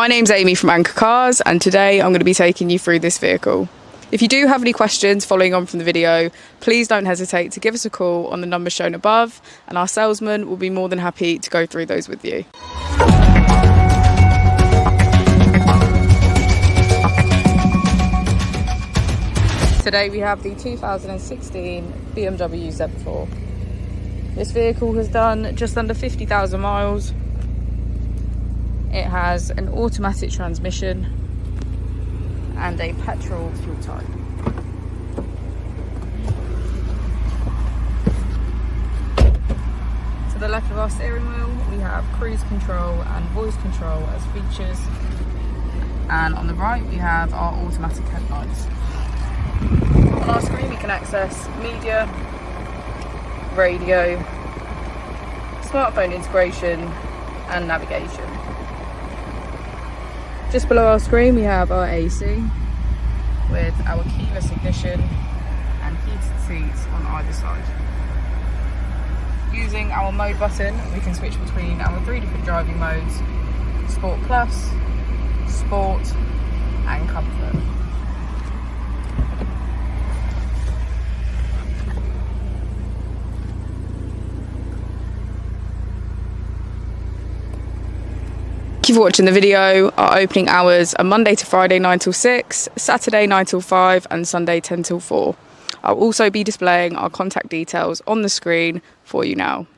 My name's Amy from Anchor Cars, and today I'm going to be taking you through this vehicle. If you do have any questions following on from the video, please don't hesitate to give us a call on the number shown above, and our salesman will be more than happy to go through those with you. Today we have the 2016 Bmw Z4. This vehicle has done just under 50,000 miles. It has an automatic transmission and a petrol fuel type. To the left of our steering wheel we have cruise control and voice control as features, and on the right we have our automatic headlights. On our screen we can access media, radio, smartphone integration and navigation. Just below our screen we have our AC with our keyless ignition and heated seats on either side. Using our mode button we can switch between our 3 different driving modes: Sport Plus, Sport and Comfort. Thank you for watching the video. Our opening hours are Monday to Friday 9 till 6, Saturday 9 till 5 and Sunday 10 till 4. I'll also be displaying our contact details on the screen for you now.